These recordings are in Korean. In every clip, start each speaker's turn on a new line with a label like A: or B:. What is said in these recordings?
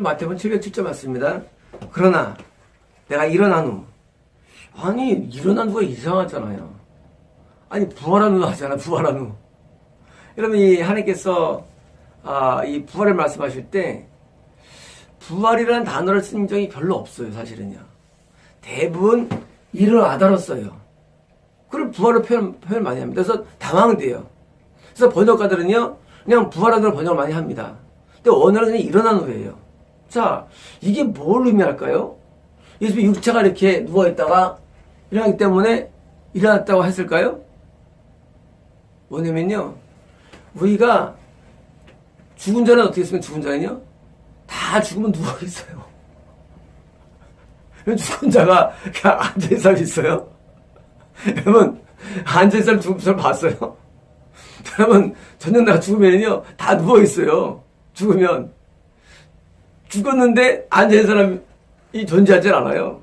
A: 마태복음 707절 맞습니다. 그러나 내가 일어난 후, 아니 일어난 후가 이상하잖아요. 아니 부활한 후 하잖아. 부활한 후. 여러분 이 하나님께서 이 부활을 말씀하실 때 부활이라는 단어를 쓴 적이 별로 없어요. 사실은요. 대부분 일어나다로 써요. 그걸 부활을 표현 많이 합니다. 그래서 당황돼요. 그래서 번역가들은요 그냥 부활하다로 번역을 많이 합니다. 근데 원어는 그냥 일어난 후예요. 자, 이게 뭘 의미할까요? 예수님이 육체가 이렇게 누워있다가 일어나기 때문에 일어났다고 했을까요? 뭐냐면요, 우리가 죽은 자는 어떻게 했으면 죽은 자는요? 다 죽으면 누워있어요. 죽은 자가 그냥 앉아있는 사람 있어요? 여러분, 앉아있는 사람 죽은 사람 봤어요? 여러분, 저녁 내가 죽으면요, 다 누워있어요. 죽으면. 죽었는데 앉아있는 사람이 존재하지 않아요.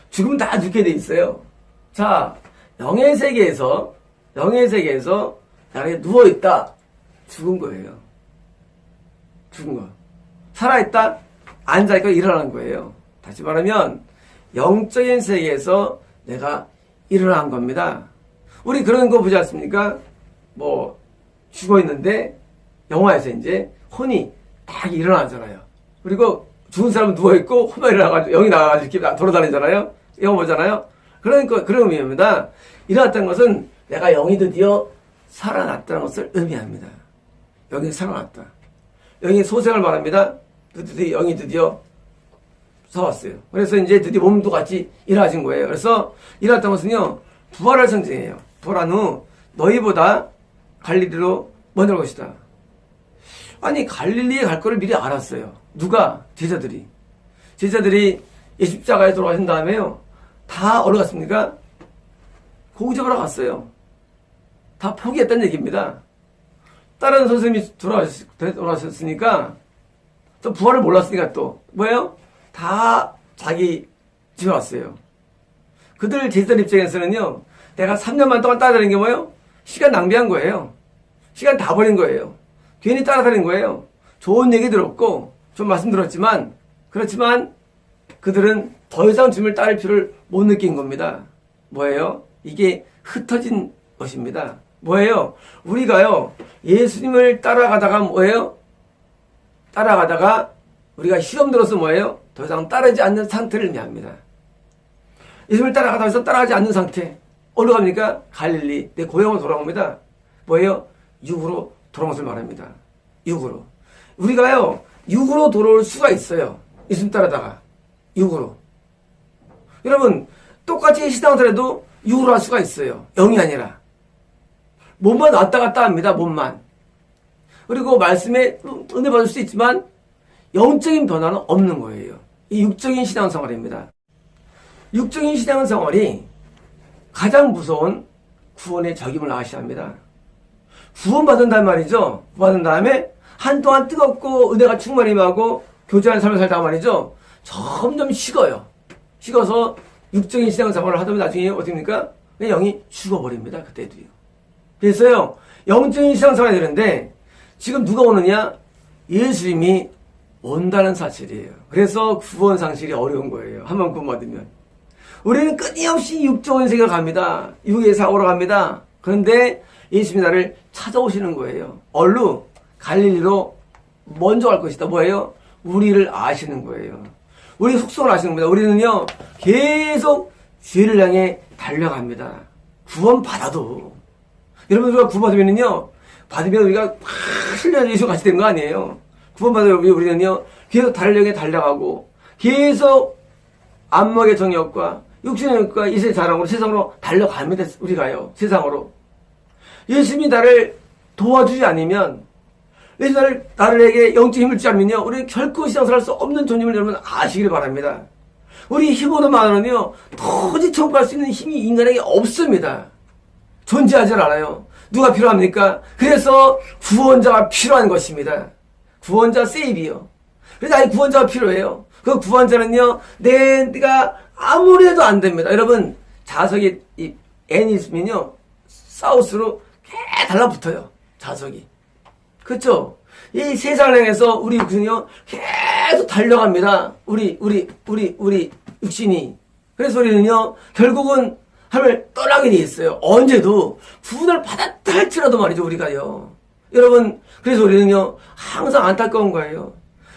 A: 죽으면 다 죽게 돼 있어요. 자, 영의 세계에서 내가 누워있다. 죽은 거예요. 죽은 거. 살아있다. 앉아있고 일어나는 거예요. 다시 말하면 영적인 세계에서 내가 일어난 겁니다. 우리 그런 거 보지 않습니까? 뭐 죽어있는데 영화에서 이제 혼이 딱 일어나잖아요. 그리고 죽은 사람은 누워있고 혼만 일어나가지고 영이 나가가지고 이렇게 돌아다니잖아요. 영화 보잖아요. 그러니까 그런 의미입니다. 일어났다는 것은 내가 영이 드디어 살아났다는 것을 의미합니다. 영이 살아났다. 영이 소생을 말합니다. 영이 드디어 살아왔어요. 그래서 이제 드디어 몸도 같이 일어나신 거예요. 그래서 일어났다는 것은요, 부활을 상징해요. 부활한 후 너희보다 갈릴리로 먼저 갈 것이다. 아니 갈릴리에 갈 거를 미리 알았어요. 누가? 제자들이 십자가에 돌아가신 다음에요, 다 어디 갔습니까? 고기 잡으러 갔어요. 다 포기했다는 얘기입니다. 다른 선생님이 돌아가셨으니까, 또 부활을 몰랐으니까 또 뭐예요? 다 자기 집에 왔어요. 그들 제자들 입장에서는요, 내가 3년만 동안 따라다니는 게 뭐예요? 시간 낭비한 거예요. 시간 다 버린 거예요. 괜히 따라다닌 거예요. 좋은 얘기 들었고 좀 말씀 들었지만, 그렇지만 그들은 더 이상 주님을 따를 필요를 못 느낀 겁니다. 뭐예요? 이게 흩어진 것입니다. 뭐예요? 우리가요, 예수님을 따라가다가 뭐예요? 따라가다가 우리가 시험 들어서 뭐예요? 더 이상 따르지 않는 상태를 의미합니다. 예수님을 따라가다가 해서 따라가지 않는 상태. 어디로 갑니까? 갈릴리, 내 고향으로 돌아옵니다. 뭐예요? 육으로 돌아온 것을 말합니다. 육으로. 우리가요, 육으로 돌아올 수가 있어요. 예수님 따라다가. 육으로. 여러분, 똑같이 신앙생활해도 육으로 할 수가 있어요. 영이 아니라. 몸만 왔다 갔다 합니다. 몸만. 그리고 말씀에 은혜 받을 수 있지만 영적인 변화는 없는 거예요. 이 육적인 신앙생활입니다. 육적인 신앙생활이 가장 무서운 구원의 적임을 아셔야 합니다. 구원받은단 말이죠. 구원받은 다음에 한동안 뜨겁고 은혜가 충만히 임하고 교제하는 삶을 살다 말이죠, 점점 식어요. 식어서 육적인 신앙생활을 하다 보면 나중에 어떻게 됩니까? 영이 죽어버립니다. 그때도요. 그래서요, 영적인 신앙생활이 되는데 지금 누가 오느냐? 예수님이 온다는 사실이에요. 그래서 구원 상실이 어려운 거예요. 한번 구원받으면. 우리는 끊임없이 육적인 세계로 갑니다. 육의 사고로 갑니다. 그런데 예수님이 나를 찾아오시는 거예요. 얼루 갈릴리로 먼저 갈 것이다. 뭐예요? 우리를 아시는 거예요. 우리 속성을 아시는 겁니다. 우리는요, 계속 죄를 향해 달려갑니다. 구원받아도. 여러분, 우리가 구원받으면요, 받으면 우리가 신뢰하는 예수 같이 되는 거 아니에요. 구원받으면 우리는요, 계속 달력에 달려가고, 계속 안목의 정욕과 육신의 욕과 이세 자랑으로 세상으로 달려갑니다. 우리가요, 세상으로. 예수님이 나를 도와주지 않으면, 예수님이 나를에게 영적 힘을 주지 않으면요, 우리는 결코 신앙생활 할 수 없는 존재임을 여러분 아시길 바랍니다. 우리 힘으로만은요, 도저히 청구할 수 있는 힘이 인간에게 없습니다. 존재하지 않아요. 누가 필요합니까? 그래서 구원자가 필요한 것입니다. 구원자 세이비요. 그래서 아예 구원자가 필요해요. 그 구원자는요, 내가 아무리 해도 안 됩니다. 여러분, 자석이 N이 있으면요, 사우스로 계속 달라붙어요. 자석이. 그렇죠? 이 세상을 향해서 우리 육신이요, 계속 달려갑니다. 우리 육신이. 그래서 우리는요, 결국은 하나님을 떠나게 돼 있어요. 언제도 구원을 받았다 할지라도 말이죠, 우리가요. 여러분, 그래서 우리는요, 항상 안타까운 거예요.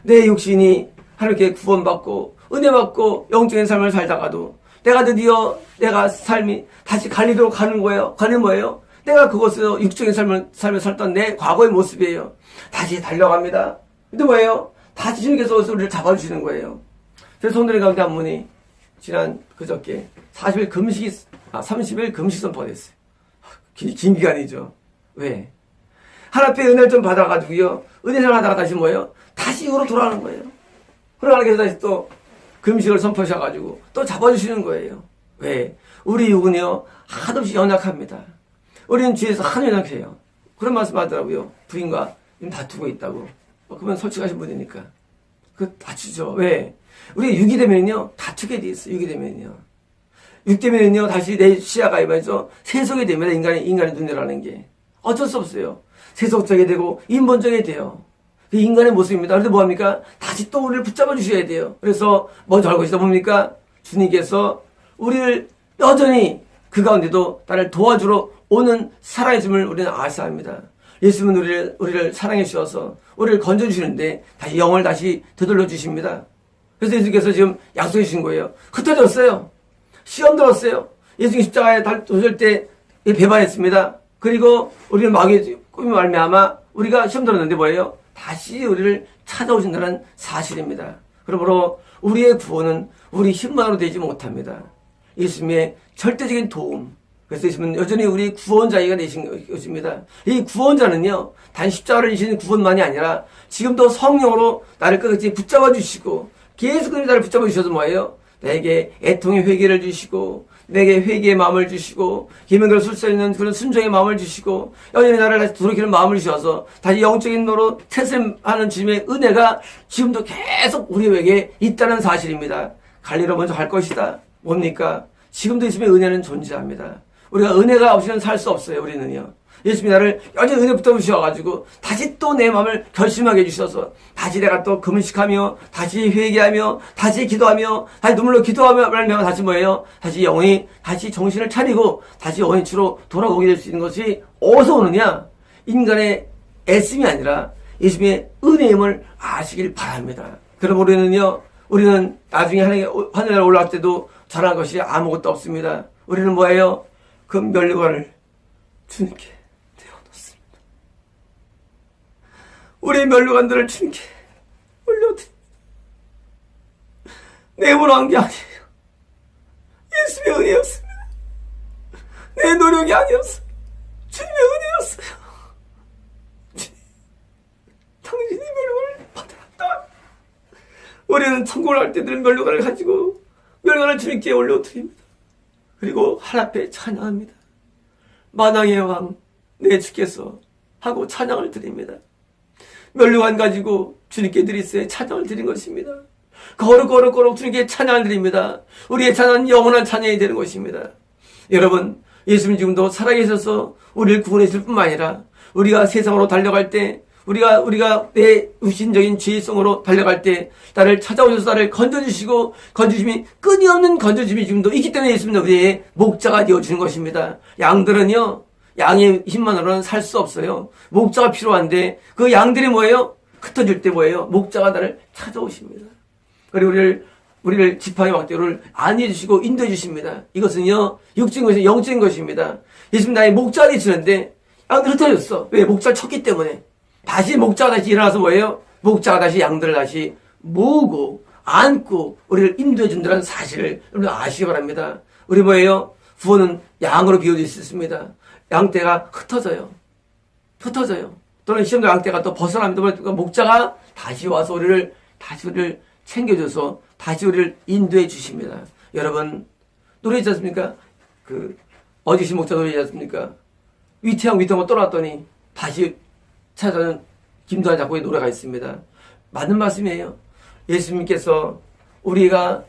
A: 내 육신이 하나님께 구원받고, 은혜 받고, 영적인 삶을 살다가도, 내가 드디어, 내가 삶이 다시 갈리도록 가는 거예요. 가는 거예요. 내가 그것을 육적인 삶을 살던 내 과거의 모습이에요. 다시 달려갑니다. 근데 뭐예요? 다시 주님께서 우리를 잡아주시는 거예요. 그래서 오늘의 가운데 한 분이, 지난 그저께 30일 금식 선포가 됐어요. 긴 기간이죠. 왜? 하나님의 은혜를 좀 받아가지고요. 은혜를 하다가 다시 뭐예요? 다시 이후로 돌아가는 거예요. 그러고 하나님께서 다시 또 금식을 선포하셔가지고 또 잡아주시는 거예요. 왜? 우리 육은요, 한없이 연약합니다. 우리는 죄에서 한 연약해요. 그런 말씀 하더라고요. 부인과 다투고 있다고. 그러면 솔직하신 분이니까. 다투죠. 왜? 우리 육이 되면요, 다투게 돼 있어요. 육이 되면요. 육 되면요, 다시 내 시야가 이면서 세속이 됩니다. 인간의 눈이라는 게. 어쩔 수 없어요. 세속적이 되고, 인본적이 돼요. 그 인간의 모습입니다. 그래서 뭐합니까? 다시 또 우리를 붙잡아 주셔야 돼요. 그래서 먼저 알고 있다 뭡니까? 주님께서 우리를 여전히 그 가운데도 나를 도와주러 오는 살아있음을 우리는 아셔야 합니다. 예수님은 우리를 사랑해 주셔서 우리를 건져주시는데 다시 영을 다시 되돌려 주십니다. 그래서 예수님께서 지금 약속해 주신 거예요. 흩어졌어요. 시험 들었어요. 예수님 십자가에 도실 때 배반했습니다. 그리고 우리는 마귀의 꿈이 말미암아 우리가 시험 들었는데 뭐예요? 다시 우리를 찾아오신다는 사실입니다. 그러므로 우리의 구원은 우리 힘만으로 되지 못합니다. 예수님의 절대적인 도움. 그래서 예수님은 여전히 우리 구원자가 되신 것입니다. 이 구원자는요, 단 십자가를 지신 구원만이 아니라 지금도 성령으로 나를 끝까지 붙잡아 주시고 계속 나를 붙잡아 주셔서 뭐예요? 내게 애통의 회개를 주시고 내게 회개의 마음을 주시고 계명대로 설 수 있는 그런 순종의 마음을 주시고 여전히 나를 다시 돌이키는 마음을 주셔서 다시 영적인 노로 채샘하는 주님의 은혜가 지금도 계속 우리에게 있다는 사실입니다. 갈리로 먼저 갈 것이다. 뭡니까? 지금도 예수님의 은혜는 존재합니다. 우리가 은혜가 없이는 살 수 없어요. 우리는요. 예수님이 나를 여전히 은혜 붙잡으셔가지고 다시 또 내 마음을 결심하게 해주셔서 다시 내가 또 금식하며 다시 회개하며 다시 기도하며 다시 눈물로 기도하며 말면 다시 뭐예요? 다시 영혼이 다시 정신을 차리고 다시 원위치로 돌아오게 될 수 있는 것이 어디서 오느냐? 인간의 애씀이 아니라 예수님의 은혜임을 아시길 바랍니다. 그럼 우리는 나중에 하늘에 올라갈 때도 잘한 것이 아무것도 없습니다. 우리는 뭐예요? 그 면류관을 주님께 내어놓습니다. 우리의 면류관들을 주님께 올려드립니다. 내 힘으로 한 게 아니에요. 예수님의 은혜였습니다. 내 노력이 아니었어요. 주님의 은혜였어요. 주님, 당신이 면류관을 받았다. 우리는 천국을 할 때 늘 면류관을 가지고 면류관을 주님께 올려드립니다. 그리고 하나님 앞에 찬양합니다. 만왕의 왕 내 주께서 하고 찬양을 드립니다. 면류관 가지고 주님께 드리세 찬양을 드린 것입니다. 거룩 주님께 찬양을 드립니다. 우리의 찬양은 영원한 찬양이 되는 것입니다. 여러분, 예수님 지금도 살아계셔서 우리를 구원해 줄 뿐만 아니라 우리가 세상으로 달려갈 때 우리가 내 육신적인 죄성으로 달려갈 때 나를 찾아오셔서 나를 건져주시고 건져주심이 끊임없는 건져주심이 지금도 있기 때문에 예수님은 우리의 목자가 되어주는 것입니다. 양들은요, 양의 힘만으로는 살 수 없어요. 목자가 필요한데 그 양들이 뭐예요? 흩어질 때 뭐예요? 목자가 나를 찾아오십니다. 그리고 우리를 지팡이 막대로를 안내해 주시고 인도해 주십니다. 이것은요, 육적인 것이 영적인 것입니다. 예수님 나의 목자가 되시는데 양들이 흩어졌어. 왜? 목자를 쳤기 때문에. 다시 목자가 다시 일어나서 뭐예요? 목자가 다시 양들을 다시 모으고 안고 우리를 인도해 준다는 사실을 여러분 아시기 바랍니다. 우리 뭐예요? 구원은 양으로 비워질 수 있습니다. 양떼가 흩어져요. 또는 시험도 양떼가 또 벗어납니다. 목자가 다시 와서 우리를 챙겨줘서 다시 우리를 인도해 주십니다. 여러분, 노래 있지 않습니까? 어디신 목자 노래 있지 않습니까? 위태하고 떠났더니 다시 찾아오는 김도한 작곡의 노래가 있습니다. 맞는 말씀이에요. 예수님께서 우리가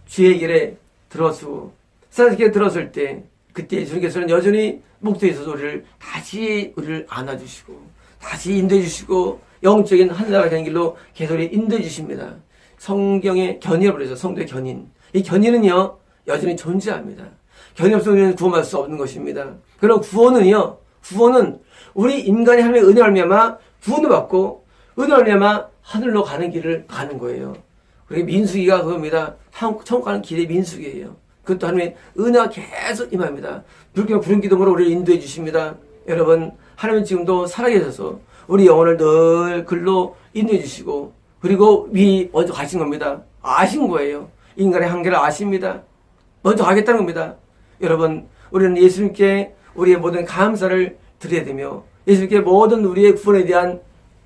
A: 주의 길에 들어서고 사람의 길에 들었을 때 그때 예수님께서는 여전히 목도에 있어서 우리를 안아주시고 다시 인도해 주시고 영적인 하늘나라 가는 길로 계속 인도해 주십니다. 성경의 견인이라고 그러죠. 성도의 견인. 이 견인은요, 여전히 존재합니다. 견인 없으면 구원받을 수 없는 것입니다. 그럼 구원은요, 구원은 우리 인간이 하나님의 은혜를 말미암아 구원을 받고 은혜를 말미암아 하늘로 가는 길을 가는 거예요. 우리 민수기가 그겁니다. 천국 가는 길의 민수기예요. 그것도 하나님의 은혜가 계속 임합니다. 불교 부른 기도으로 우리를 인도해 주십니다. 여러분, 하나님은 지금도 살아계셔서 우리 영혼을 늘 글로 인도해 주시고, 그리고 먼저 가신 겁니다. 아신 거예요. 인간의 한계를 아십니다. 먼저 가겠다는 겁니다. 여러분, 우리는 예수님께 우리의 모든 감사를 드려야 되며, 예수님께 모든 우리의 구원에 대한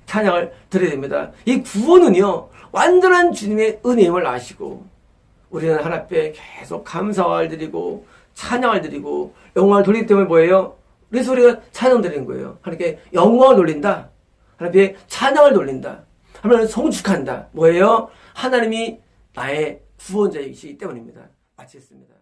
A: 찬양을 드려야 됩니다. 이 구원은요, 완전한 주님의 은혜임을 아시고, 우리는 하나님 앞에 계속 감사를 드리고, 찬양을 드리고, 영광을 돌리기 때문에 뭐예요? 그래서 우리가 찬양 드리는 거예요. 하나님께 영광을 돌린다. 하나님께 찬양을 돌린다. 하나님을 송축한다. 뭐예요? 하나님이 나의 구원자이시기 때문입니다. 마치겠습니다.